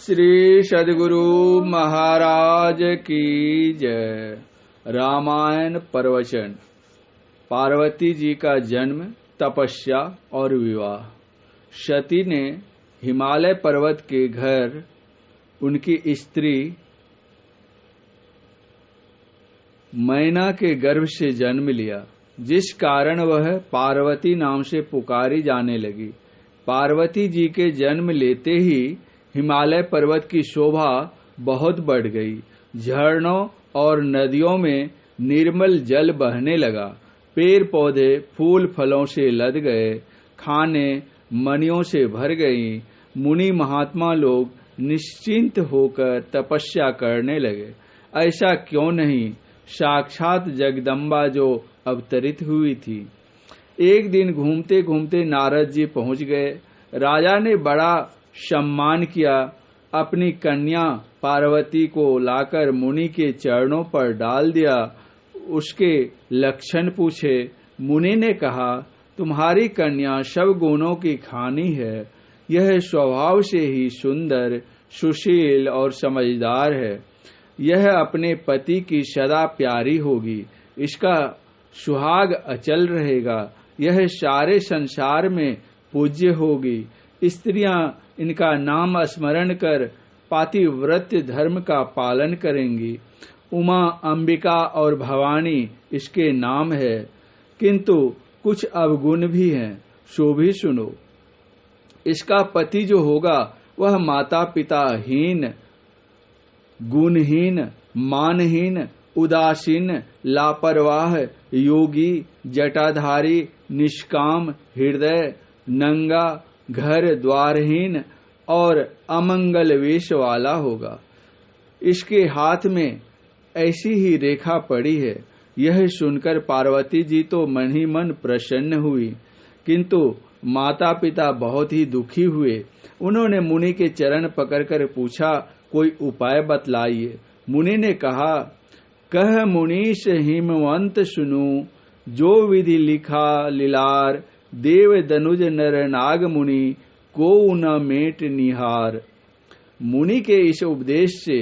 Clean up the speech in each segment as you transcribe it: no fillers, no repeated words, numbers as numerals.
श्री सद्गुरु महाराज की जय। रामायण प्रवचन। पार्वती जी का जन्म, तपस्या और विवाह। सती ने हिमालय पर्वत के घर उनकी स्त्री मैना के गर्भ से जन्म लिया, जिस कारण वह पार्वती नाम से पुकारी जाने लगी। पार्वती जी के जन्म लेते ही हिमालय पर्वत की शोभा बहुत बढ़ गई। झरनों और नदियों में निर्मल जल बहने लगा। पेड़ पौधे फूल फलों से लद गए। खाने मणियों से भर गई। मुनि महात्मा लोग निश्चिंत होकर तपस्या करने लगे। ऐसा क्यों नहीं, साक्षात जगदम्बा जो अवतरित हुई थी। एक दिन घूमते घूमते नारद जी पहुंच गए। राजा ने बड़ा सम्मान किया। अपनी कन्या पार्वती को लाकर मुनि के चरणों पर डाल दिया। उसके लक्षण पूछे। मुनि ने कहा, तुम्हारी कन्या सब गुणों की खानी है। यह स्वभाव से ही सुंदर, सुशील और समझदार है। यह अपने पति की सदा प्यारी होगी। इसका सुहाग अचल रहेगा। यह सारे संसार में पूज्य होगी। स्त्रियां इनका नाम स्मरण कर पातिव्रत्य धर्म का पालन करेंगी। उमा, अंबिका और भवानी इसके नाम है, किंतु कुछ अवगुण भी हैं, सो भी सुनो। इसका पति जो होगा वह माता पिता हीन, गुणहीन, मानहीन, उदासीन, लापरवाह, योगी, जटाधारी, निष्काम हृदय, नंगा, घर द्वारहीन और अमंगल वेश वाला होगा। इसके हाथ में ऐसी ही रेखा पड़ी है। यह सुनकर पार्वती जी तो मन ही मन प्रसन्न हुई, किंतु माता पिता बहुत ही दुखी हुए। उन्होंने मुनि के चरण पकड़कर पूछा, कोई उपाय बतलाइए। मुनि ने कहा, कह मुनीश हिमवंत सुनु, जो विधि लिखा लीलार। देव दनुज नर नाग मुनि, को न मेट निहार। मुनि के इस उपदेश से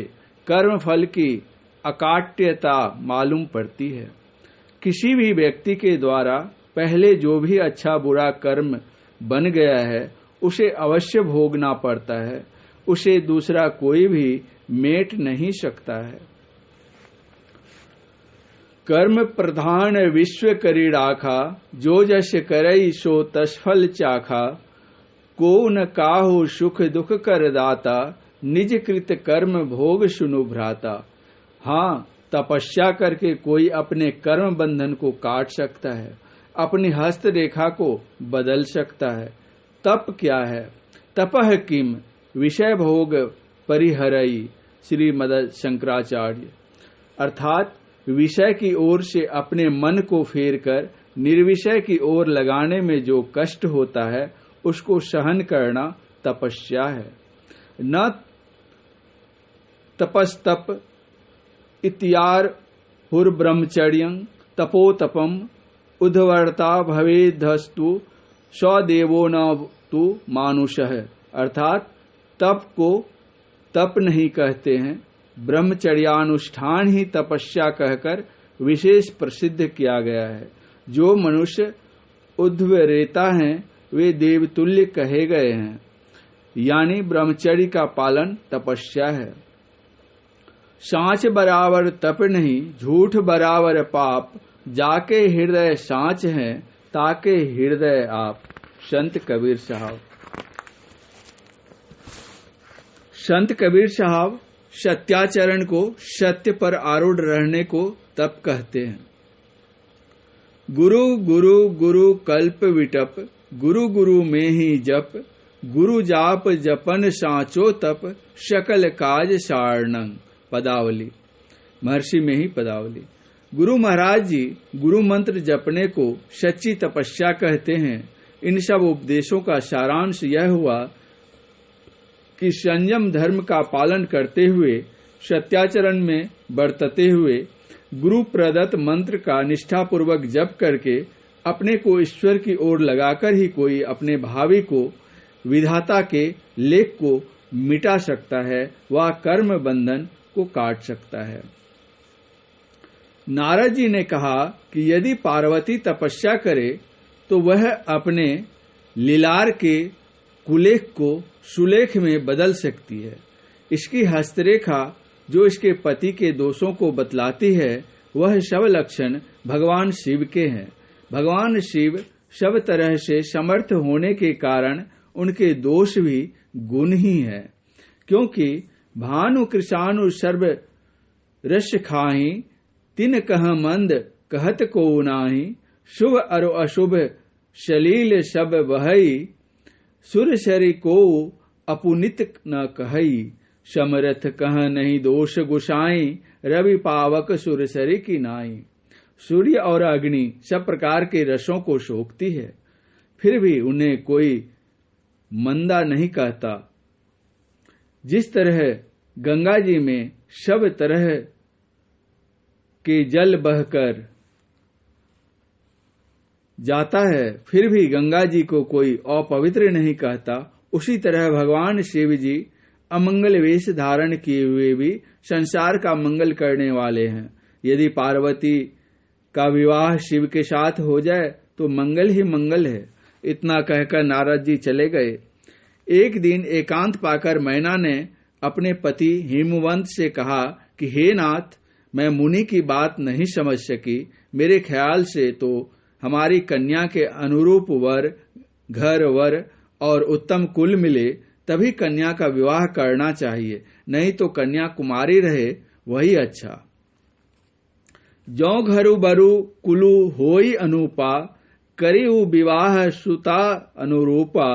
कर्म फल की अकाट्यता मालूम पड़ती है। किसी भी व्यक्ति के द्वारा पहले जो भी अच्छा बुरा कर्म बन गया है, उसे अवश्य भोगना पड़ता है। उसे दूसरा कोई भी मेट नहीं सकता है। कर्म प्रधान विश्व करी राखा, जो जस करई सो तसफल चाखा। को न काहू सुख दुख कर दाता, निज कृत कर्म भोग सुनु भ्राता। हाँ, तपस्या करके कोई अपने कर्म बंधन को काट सकता है, अपनी हस्त रेखा को बदल सकता है। तप क्या है? तपः किम विषय भोग परिहरई। श्रीमद शंकराचार्य। अर्थात विषय की ओर से अपने मन को फेरकर निर्विषय की ओर लगाने में जो कष्ट होता है, उसको सहन करना तपस्या है। न तपस्तप इत्यार हुर ब्रह्मचर्यं तपोतपम उद्वर्ता भवेदस्तु स्वदेवो न तु मानुषः। अर्थात तप को तप नहीं कहते हैं। ब्रह्मचर्यानुष्ठान ही तपस्या कहकर विशेष प्रसिद्ध किया गया है। जो मनुष्य उद्वरेता हैं, वे देवतुल्य कहे गए हैं। यानी ब्रह्मचर्य का पालन तपस्या है। सांच बराबर तप नहीं, झूठ बराबर पाप। जाके हृदय सांच है, ताके हृदय आप। संत कबीर साहब। संत कबीर साहब सत्याचरण को, सत्य पर आरूढ़ रहने को तप कहते हैं। गुरु गुरु गुरु कल्प विटप, गुरु गुरु में ही जप। गुरु जाप जपन सांचो तप, सकल काज सारणं। पदावली। महर्षि में ही पदावली। गुरु महाराज जी गुरु मंत्र जपने को सच्ची तपस्या कहते हैं। इन सब उपदेशों का सारांश यह हुआ कि संयम धर्म का पालन करते हुए, सत्याचरण में बरतते हुए, गुरु प्रदत्त मंत्र का निष्ठापूर्वक जप करके अपने को ईश्वर की ओर लगाकर ही कोई अपने भावी को, विधाता के लेख को मिटा सकता है, वह कर्म बंधन को काट सकता है। नारद जी ने कहा कि यदि पार्वती तपस्या करे तो वह अपने लीलार के कुलेख को सुलेख में बदल सकती है। इसकी हस्तरेखा जो इसके पति के दोषों को बतलाती है, वह सब लक्षण भगवान शिव के हैं। भगवान शिव सब तरह से समर्थ होने के कारण उनके दोष भी गुण ही है, क्योंकि भानु कृषाणु सर्व रस खाही, तिन कह मंद कहत को नाही, शुभ अरु अशुभ शलील सब बहई, सुरसरी को अपुनित न कहई, समरथ कह नहीं दोष गुसाई, रवि पावक सुरसरी की नाई। सूर्य और अग्नि सब प्रकार के रसों को सोखती है, फिर भी उन्हें कोई मंदा नहीं कहता। जिस तरह गंगा जी में सब तरह के जल बहकर जाता है, फिर भी गंगा जी को कोई अपवित्र नहीं कहता, उसी तरह भगवान शिव जी अमंगल वेश धारण किए हुए भी संसार का मंगल करने वाले हैं। यदि पार्वती का विवाह शिव के साथ हो जाए तो मंगल ही मंगल है। इतना कहकर नारद जी चले गए। एक दिन एकांत पाकर मैना ने अपने पति हिमवंत से कहा कि हे नाथ, मैं मुनि की बात नहीं समझ सकी। मेरे ख्याल से तो हमारी कन्या के अनुरूप वर, घर वर और उत्तम कुल मिले तभी कन्या का विवाह करना चाहिए, नहीं तो कन्या कुमारी रहे वही अच्छा। जौ घरु बरु कुलु होई अनुपा, करिउ विवाह सुता अनुरूपा,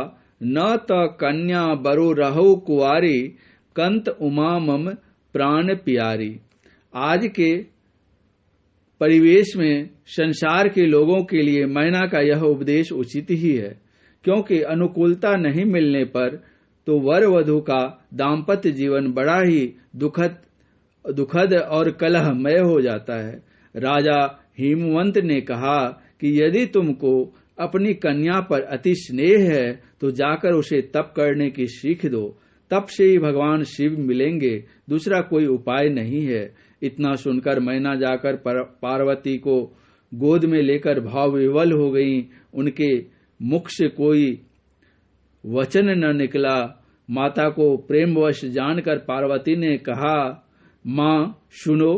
न त कन्या बरु रहो कुआरी, कंत उमा मम प्राण प्यारी। आज के परिवेश में संसार के लोगों के लिए मैना का यह उपदेश उचित ही है, क्योंकि अनुकूलता नहीं मिलने पर तो वर वधु का दाम्पत्य जीवन बड़ा ही दुखद और कलहमय हो जाता है। राजा हिमवंत ने कहा कि यदि तुमको अपनी कन्या पर अति स्नेह है तो जाकर उसे तप करने की सीख दो, तप से ही भगवान शिव मिलेंगे, दूसरा कोई उपाय नहीं है। इतना सुनकर मैना जाकर पार्वती को गोद में लेकर भाव विवल हो गई। उनके मुख से कोई वचन न निकला। माता को प्रेमवश जानकर पार्वती ने कहा, माँ सुनो,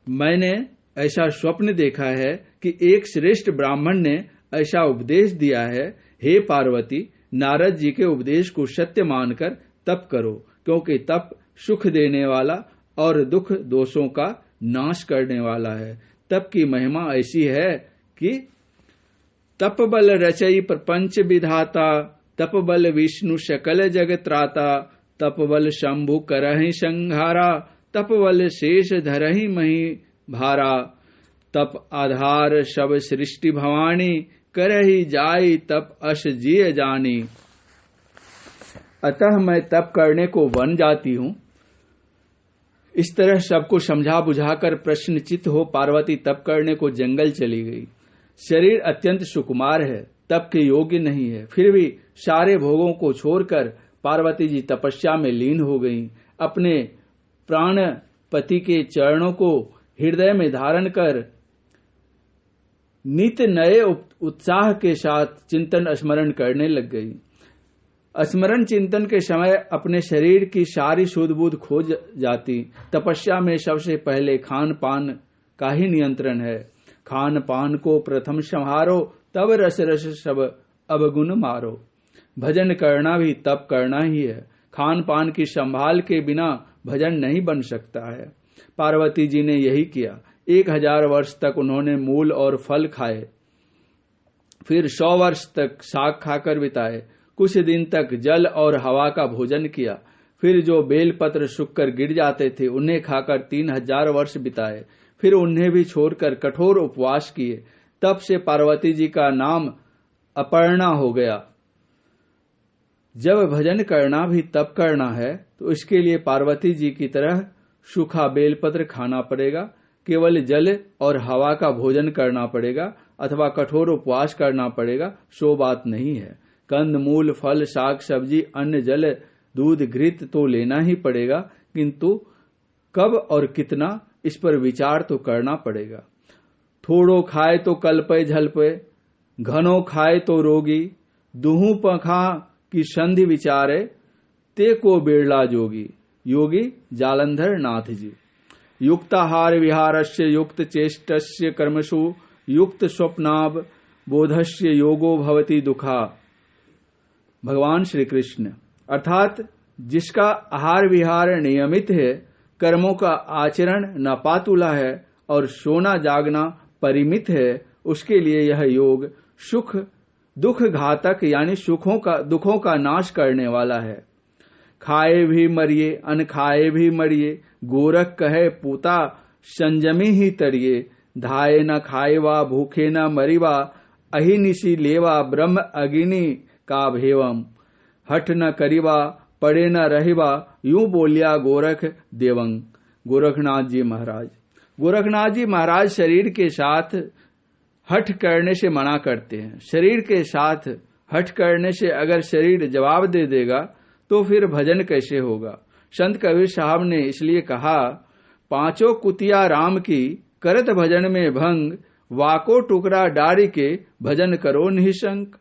मैंने ऐसा स्वप्न देखा है कि एक श्रेष्ठ ब्राह्मण ने ऐसा उपदेश दिया है। हे पार्वती, नारद जी के उपदेश को सत्य मानकर तप करो, क्योंकि तप सुख देने वाला और दुख दोषों का नाश करने वाला है। तप की महिमा ऐसी है कि तप बल रचई प्रपंच विधाता, तप बल विष्णु सकल जगत त्राता, तप बल शंभु करहि संहारा, तप बल शेष धरहि मही भारा, तप आधार सब सृष्टि भवानी, करहि जाई तप अश जिय जानी। अतः मैं तप करने को वन जाती हूँ। इस तरह सबको समझा बुझाकर प्रश्नचित हो पार्वती तप करने को जंगल चली गई। शरीर अत्यंत सुकुमार है, तप के योग्य नहीं है, फिर भी सारे भोगों को छोड़कर पार्वती जी तपस्या में लीन हो गईं। अपने प्राण पति के चरणों को हृदय में धारण कर नित नए उत्साह के साथ चिंतन स्मरण करने लग गई। स्मरण चिंतन के समय अपने शरीर की सारी सुध बुध खो जाती। तपस्या में सबसे पहले खान पान का ही नियंत्रण है। खान पान को प्रथम संहारो, तब रस रस सब अवगुण मारो। भजन करना भी तप करना ही है। खान पान की संभाल के बिना भजन नहीं बन सकता है। पार्वती जी ने यही किया। 1000 वर्ष तक उन्होंने मूल और फल खाए, फिर 100 वर्ष तक साग खाकर बिताए। कुछ दिन तक जल और हवा का भोजन किया, फिर जो बेलपत्र सूखकर गिर जाते थे उन्हें खाकर 3000 वर्ष बिताए, फिर उन्हें भी छोड़कर कठोर उपवास किए। तब से पार्वती जी का नाम अपर्णा हो गया। जब भजन करना भी तप करना है तो इसके लिए पार्वती जी की तरह सूखा बेलपत्र खाना पड़ेगा, केवल जल और हवा का भोजन करना पड़ेगा अथवा कठोर उपवास करना पड़ेगा, सो बात नहीं है। कंद मूल फल साग सब्जी अन्न जल दूध घृत तो लेना ही पड़ेगा, किंतु कब और कितना इस पर विचार तो करना पड़ेगा। थोड़ो खाए तो कल्पे झल्पे, घनो खाए तो रोगी, दुहू पंखा की संधि विचारे, ते को बेड़ला जोगी। योगी जालंधर नाथ जी। युक्ताहार विहारस्य युक्त चेष्टस्य कर्मसु, युक्त स्वप्नाब बोधस्य योगो भवति दुखा। भगवान श्री कृष्ण। अर्थात जिसका आहार विहार नियमित है, कर्मों का आचरण नापातुला है और सोना जागना परिमित है, उसके लिए यह योग सुख दुख घातक यानी दुखों का नाश करने वाला है। खाए भी मरिए अन खाए भी मरिए, गोरख कहे पूता संजमी ही तरिए। धाये न खाएवा भूखे न मरिवा, अहिनिशि लेवा ब्रह्म अग्नि का भेवम। हठ न करिवा पड़े न रहिवा, यूं बोलिया गोरख देवंग। गोरखनाथ जी महाराज। गोरखनाथ जी महाराज शरीर के साथ हठ करने से मना करते हैं। शरीर के साथ हठ करने से अगर शरीर जवाब दे देगा तो फिर भजन कैसे होगा। संत कबीर साहब ने इसलिए कहा, पांचों कुतिया राम की करत भजन में भंग, वाको टुकड़ा डारी के भजन करो निशंक।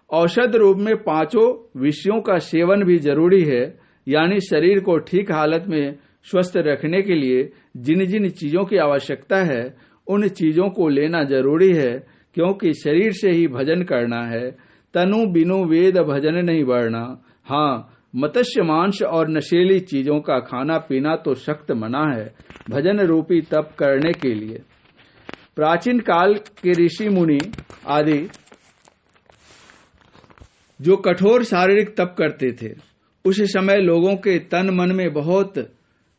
औषध रूप में पांचों विषयों का सेवन भी जरूरी है, यानी शरीर को ठीक हालत में स्वस्थ रखने के लिए जिन जिन चीजों की आवश्यकता है उन चीजों को लेना जरूरी है, क्योंकि शरीर से ही भजन करना है। तनु बिनु वेद भजन नहीं बढ़ना। हाँ, मत्स्य मांस और नशीली चीजों का खाना पीना तो सख्त मना है भजन रूपी तप करने के लिए। प्राचीन काल के ऋषि मुनि आदि जो कठोर शारीरिक तप करते थे, उस समय लोगों के तन मन में बहुत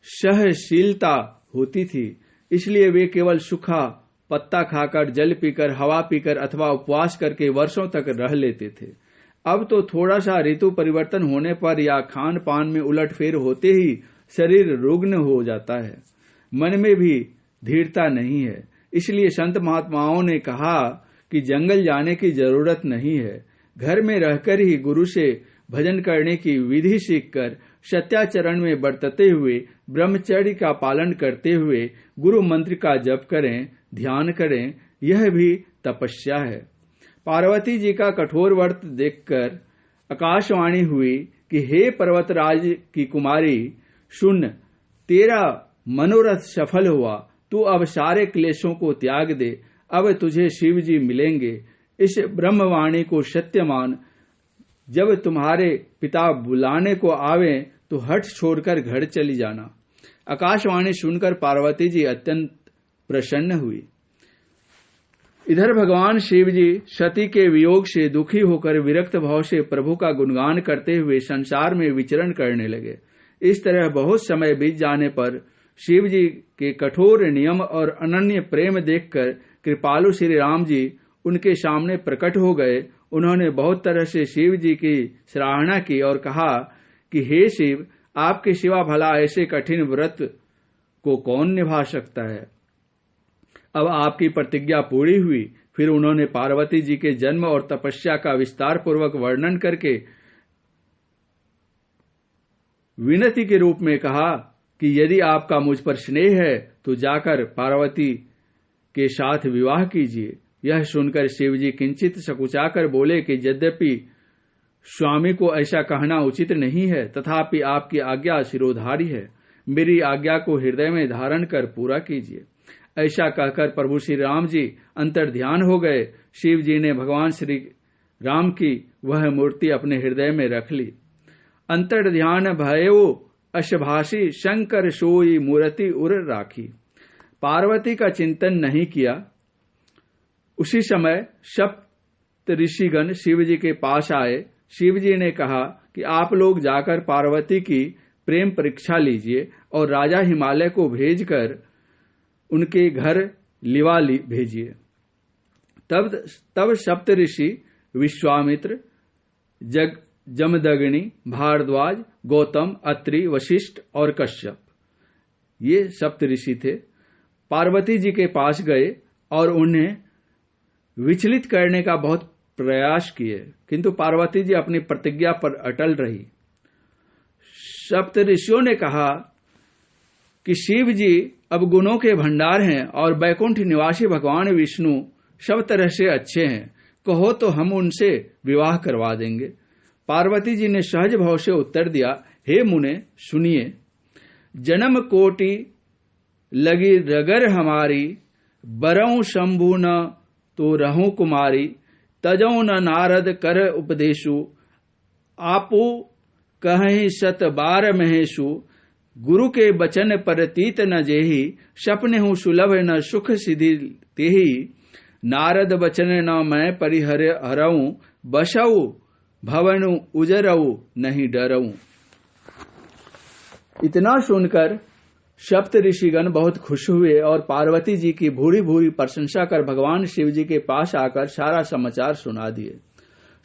सहनशीलता होती थी, इसलिए वे केवल सूखा पत्ता खाकर, जल पीकर, हवा पीकर अथवा उपवास करके वर्षों तक रह लेते थे। अब तो थोड़ा सा ऋतु परिवर्तन होने पर या खान पान में उलटफेर होते ही शरीर रुग्ण हो जाता है, मन में भी धीरता नहीं है। इसलिए संत महात्माओं ने कहा कि जंगल जाने की जरूरत नहीं है, घर में रहकर ही गुरु से भजन करने की विधि सीखकर सत्याचरण में बरतते हुए ब्रह्मचर्य का पालन करते हुए गुरु मंत्र का जप करें, ध्यान करें, यह भी तपस्या है। पार्वती जी का कठोर व्रत देखकर आकाशवाणी हुई कि हे पर्वतराज की कुमारी, सुन, तेरा मनोरथ सफल हुआ, तू अब सारे क्लेशों को त्याग दे, अब तुझे शिव जी मिलेंगे। इस ब्रह्मवाणी को सत्य मान। जब तुम्हारे पिता बुलाने को आवे तो हठ छोड़कर घर चली जाना। आकाशवाणी सुनकर पार्वती जी अत्यंत प्रसन्न हुई। इधर भगवान शिव जी सती के वियोग से दुखी होकर विरक्त भाव से प्रभु का गुणगान करते हुए संसार में विचरण करने लगे। इस तरह बहुत समय बीत जाने पर शिव जी के कठोर नियम और अनन्य प्रेम देखकर कृपालु श्री राम जी उनके सामने प्रकट हो गए। उन्होंने बहुत तरह से शिव जी की सराहना की और कहा कि हे शिव, आपके सिवा भला ऐसे कठिन व्रत को कौन निभा सकता है। अब आपकी प्रतिज्ञा पूरी हुई। फिर उन्होंने पार्वती जी के जन्म और तपस्या का विस्तार पूर्वक वर्णन करके विनती के रूप में कहा कि यदि आपका मुझ पर स्नेह है तो जाकर पार्वती के साथ विवाह कीजिए। यह सुनकर शिव जी किंचित सकुचाकर बोले कि यद्यपि स्वामी को ऐसा कहना उचित नहीं है, तथापि आपकी आज्ञा शिरोधारी है, मेरी आज्ञा को हृदय में धारण कर पूरा कीजिए। ऐसा कहकर प्रभु श्री राम जी अंतर ध्यान हो गए। शिव जी ने भगवान श्री राम की वह मूर्ति अपने हृदय में रख ली। अंतर ध्यान भयो अशभाषी, शंकर सोई मूर्ति उर राखी। पार्वती का चिंतन नहीं किया। उसी समय सप्त ऋषिगण शिव जी के पास आए। शिव जी ने कहा कि आप लोग जाकर पार्वती की प्रेम परीक्षा लीजिए और राजा हिमालय को भेजकर उनके घर लिवा भेजिए। तब सप्त ऋषि विश्वामित्र, जमदग्नि, भारद्वाज, गौतम, अत्रि, वशिष्ठ और कश्यप, ये सप्त ऋषि थे, पार्वती जी के पास गए और उन्हें विचलित करने का बहुत प्रयास किए, किंतु पार्वती जी अपनी प्रतिज्ञा पर अटल रही। सप्त ऋषियों ने कहा कि शिव जी अब गुणों के भंडार हैं और वैकुंठ निवासी भगवान विष्णु सब तरह से अच्छे हैं, कहो तो हम उनसे विवाह करवा देंगे। पार्वती जी ने सहज भाव से उत्तर दिया, हे मुने सुनिए, जन्म कोटि लगी रगर हमारी, बरऊं शंभु न तो रहूं कुमारी, तजौ न नारद कर उपदेशु, आपू कहीं सत बार महेशु, गुरु के बचन पर तीत न जेही, सपने हूँ सुलभ न सुख सिद्धि तेही, नारद बचन न मैं परिहर हरऊं, बसऊ भवनु उजरऊ नहीं डरऊं। इतना सुनकर सप्त ऋषिगण बहुत खुश हुए और पार्वती जी की भूरी भूरी प्रशंसा कर भगवान शिव जी के पास आकर सारा समाचार सुना दिए।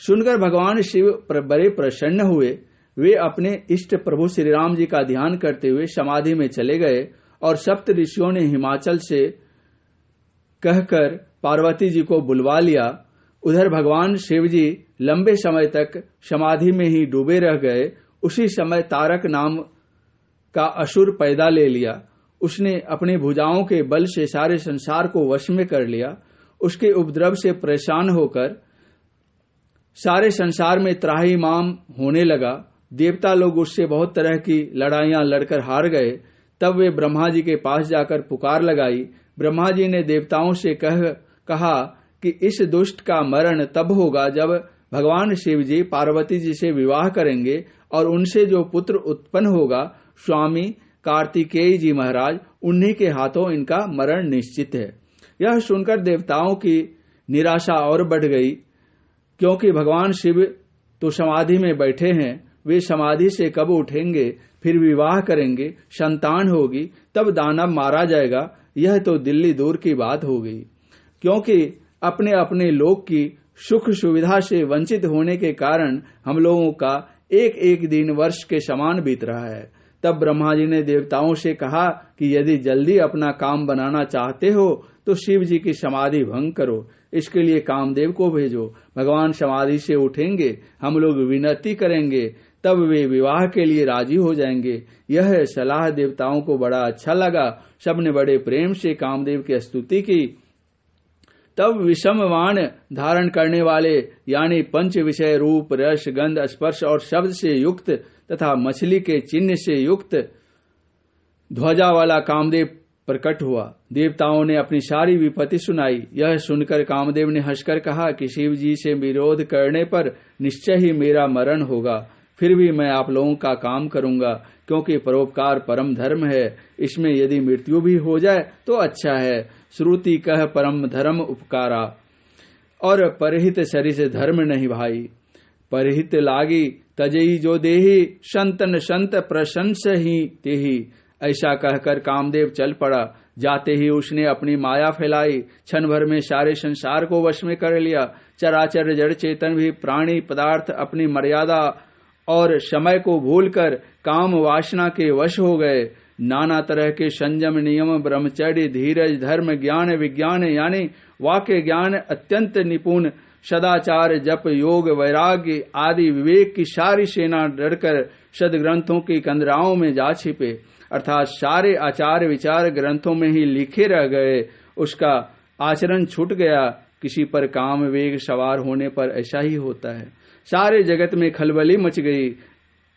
सुनकर भगवान शिव बड़े प्रसन्न हुए। वे अपने इष्ट प्रभु श्री राम जी का ध्यान करते हुए समाधि में चले गए और सप्त ऋषियों ने हिमाचल से कहकर पार्वती जी को बुलवा लिया। उधर भगवान शिव जी लंबे समय तक समाधि में ही डूबे रह गए। उसी समय तारक नाम का असुर पैदा ले लिया। उसने अपनी भुजाओं के बल से सारे संसार को वश में कर लिया। उसके उपद्रव से परेशान होकर सारे संसार में त्राहिमाम होने लगा। देवता लोग उससे बहुत तरह की लड़ाइयां लड़कर हार गए। तब वे ब्रह्मा जी के पास जाकर पुकार लगाई। ब्रह्मा जी ने देवताओं से कहा कि इस दुष्ट का मरण तब होगा जब भगवान शिव जी पार्वती जी से विवाह करेंगे और उनसे जो पुत्र उत्पन्न होगा स्वामी कार्तिकेय जी महाराज, उन्हीं के हाथों इनका मरण निश्चित है। यह सुनकर देवताओं की निराशा और बढ़ गई, क्योंकि भगवान शिव तो समाधि में बैठे हैं। वे समाधि से कब उठेंगे, फिर विवाह करेंगे, संतान होगी, तब दानव मारा जाएगा। यह तो दिल्ली दूर की बात हो गई। क्योंकि अपने अपने लोक की सुख सुविधा से वंचित होने के कारण हम लोगों का एक एक दिन वर्ष के समान बीत रहा है। तब ब्रह्मा जी ने देवताओं से कहा कि यदि जल्दी अपना काम बनाना चाहते हो तो शिव जी की समाधि भंग करो। इसके लिए कामदेव को भेजो। भगवान समाधि से उठेंगे, हम लोग विनती करेंगे, तब वे विवाह के लिए राजी हो जाएंगे। यह सलाह देवताओं को बड़ा अच्छा लगा। सबने बड़े प्रेम से कामदेव की स्तुति की। तब विषम वाण धारण करने वाले यानी पंच विषय रूप रस गंध स्पर्श और शब्द से युक्त तथा मछली के चिन्ह से युक्त ध्वजा वाला कामदेव प्रकट हुआ। देवताओं ने अपनी सारी विपत्ति सुनाई। यह सुनकर कामदेव ने हंसकर कहा कि शिव जी से विरोध करने पर निश्चय ही मेरा मरण होगा। फिर भी मैं आप लोगों का काम करूंगा, क्योंकि परोपकार परम धर्म है। इसमें यदि मृत्यु भी हो जाए तो अच्छा है। श्रुति कह परम धर्म उपकारा, और परहित शरीर से धर्म नहीं भाई। परहित लागी तजई जो देही, संतन संत प्रशंस ही तेही। ऐसा कहकर कामदेव चल पड़ा। जाते ही उसने अपनी माया फैलाई। क्षण भर में सारे संसार को वश में कर लिया। चराचर जड़ चेतन भी प्राणी पदार्थ अपनी मर्यादा और समय को भूलकर काम वासना के वश हो गए। नाना तरह के संयम नियम ब्रह्मचर्य धीरज धर्म ज्ञान विज्ञान यानी वाक्य ज्ञान अत्यंत निपुण सदाचार जप योग वैराग्य आदि विवेक की सारी सेना डरकर सदग्रंथों की कंदराओं में जा छिपे। अर्थात सारे आचार विचार ग्रंथों में ही लिखे रह गए। उसका आचरण छूट गया। किसी पर काम वेग सवार होने पर ऐसा ही होता है। सारे जगत में खलबली मच गई।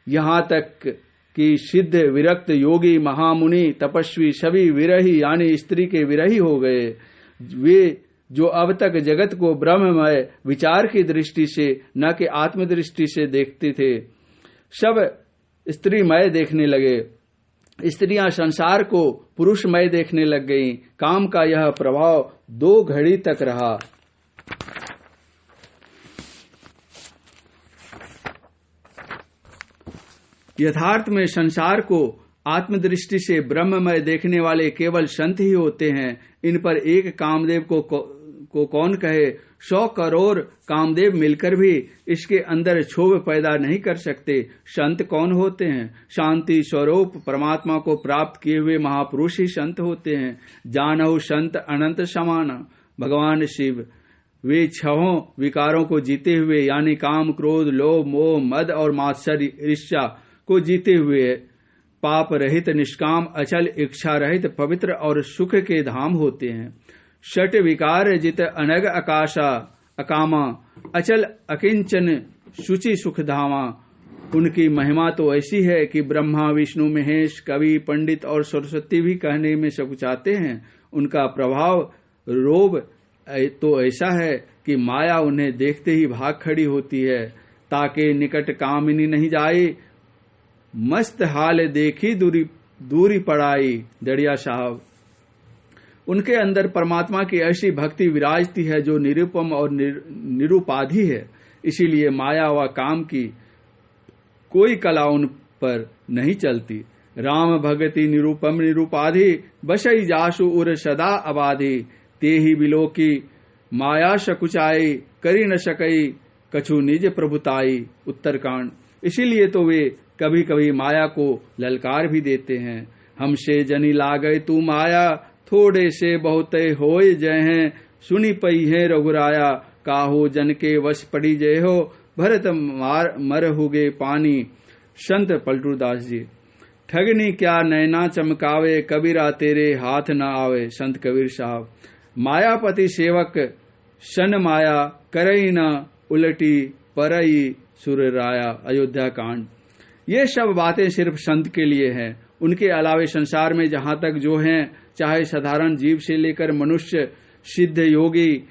यहाँ तक कि सिद्ध विरक्त योगी महामुनि तपस्वी सभी विरही यानी स्त्री के विरही हो गए। वे जो अब तक जगत को ब्रह्ममय विचार की दृष्टि से न कि आत्मदृष्टि से देखते थे, सब स्त्रीमय देखने लगे। स्त्रियां संसार को पुरुषमय देखने लग गईं। काम का यह प्रभाव 2 घड़ी तक रहा। यथार्थ में संसार को आत्मदृष्टि से ब्रह्ममय देखने वाले केवल संत ही होते हैं। इन पर एक कामदेव को कौन कहे। 100 करोड़ कामदेव मिलकर भी इसके अंदर क्षोभ पैदा नहीं कर सकते। संत कौन होते हैं? शांति स्वरूप परमात्मा को प्राप्त किए हुए महापुरुष ही संत होते हैं। जानहु संत अनंत समाना। भगवान शिव वे 6 विकारों को जीते हुए यानी काम क्रोध लोभ मोह मद और मात्सर्य ईर्ष्या को जीते हुए पाप रहित, निष्काम, अचल, इच्छा रहित, पवित्र और सुख के धाम होते हैं। षट विकार जित अनग आकाशा अकामा, अचल अकिंचन शुचि सुख धामा। उनकी महिमा तो ऐसी है कि ब्रह्मा, विष्णु, महेश, कवि, पंडित और सरस्वती भी कहने में सकुचाते हैं। उनका प्रभाव रोब तो ऐसा है कि माया उन्हें देखते ही भाग खड़ी होती है। ताके निकट कामिनी नहीं जाए, मस्त हाल देखी दूरी पड़ाई। दड़िया साहब, उनके अंदर परमात्मा की ऐसी भक्ति विराजती है जो निरुपम और निरुपाधि है। इसीलिए माया व काम की कोई कला उन पर नहीं चलती। राम भगति निरूपम निरूपाधि, बसई जासु उर सदा आबाधि। ते ही बिलो की माया सकुचाई, करी न सकई कछु निज प्रभुताई। उत्तरकांड। इसीलिए तो वे कभी कभी माया को ललकार भी देते हैं। हमसे जनी लागई तू माया, थोड़े से बहुते होय जय हैं। सुनी पई है रघुराया, काहो जन के वश पड़ी जय हो। भरत मर हुगे पानी। संत पलटूदास जी। ठगनी क्या नैना चमकावे, कबीरा तेरे हाथ न आवे। संत कबीर साहब। मायापति सेवक शन माया, करई न उलटी परई सुर राया। अयोध्या कांड। ये सब बातें सिर्फ संत के लिए हैं। उनके अलावे संसार में जहाँ तक जो हैं, चाहे साधारण जीव से लेकर मनुष्य, सिद्ध, योगी,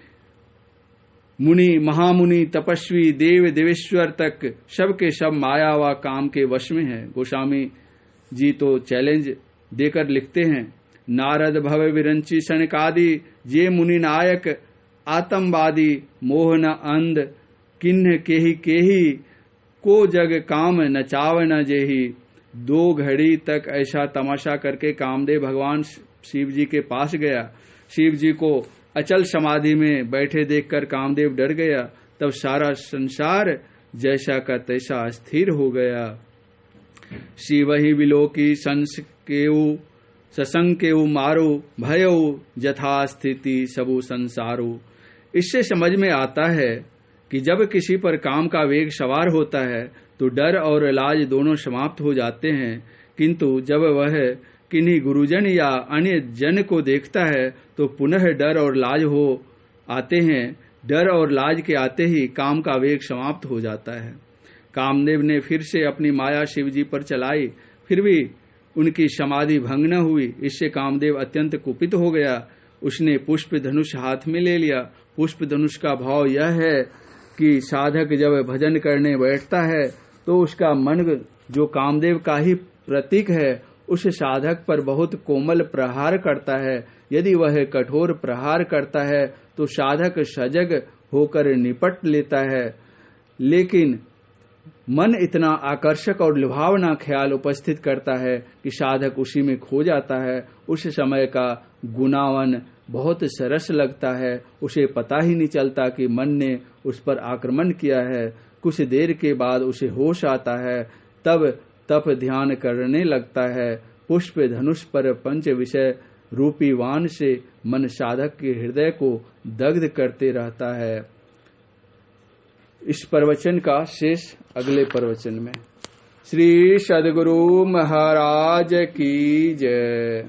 मुनि, महामुनि, तपस्वी, देव, देवेश्वर तक सबके सब माया व काम के वश में है। गोस्वामी जी तो चैलेंज देकर लिखते हैं, नारद भव विरंची सनकादि, जे मुनि नायक आतंकवादी। मोहन अंध किन्ह केही, को जग काम नचाव न जेही। 2 घड़ी तक ऐसा तमाशा करके कामदेव भगवान शिव जी के पास गया। शिव जी को अचल समाधि में बैठे देखकर कामदेव डर गया। तब सारा संसार जैसा का तैसा स्थिर हो गया। शिव ही विलोकी ससंग केऊ मारो, भयो जथा स्थिति सबु संसारो। इससे समझ में आता है कि जब किसी पर काम का वेग सवार होता है तो डर और लाज दोनों समाप्त हो जाते हैं, किंतु जब वह किन्हीं गुरुजन या अन्य जन को देखता है तो पुनः डर और लाज हो आते हैं। डर और लाज के आते ही काम का वेग समाप्त हो जाता है। कामदेव ने फिर से अपनी माया शिव जी पर चलाई, फिर भी उनकी समाधि भंग न हुई। इससे कामदेव अत्यंत कुपित हो गया। उसने पुष्प धनुष हाथ में ले लिया। पुष्प धनुष का भाव यह है कि साधक जब भजन करने बैठता है तो उसका मन जो कामदेव का ही प्रतीक है उस साधक पर बहुत कोमल प्रहार करता है। यदि वह कठोर प्रहार करता है तो साधक सजग होकर निपट लेता है, लेकिन मन इतना आकर्षक और लुभावना ख्याल उपस्थित करता है कि साधक उसी में खो जाता है। उस समय का गुनावन बहुत सरस लगता है। उसे पता ही नहीं चलता कि मन ने उस पर आक्रमण किया है। कुछ देर के बाद उसे होश आता है, तब तप ध्यान करने लगता है। पुष्प धनुष पर पंच विषय रूपी वाण से मन साधक के हृदय को दग्ध करते रहता है। इस प्रवचन का शेष अगले प्रवचन में। श्री सद्गुरु महाराज की जय।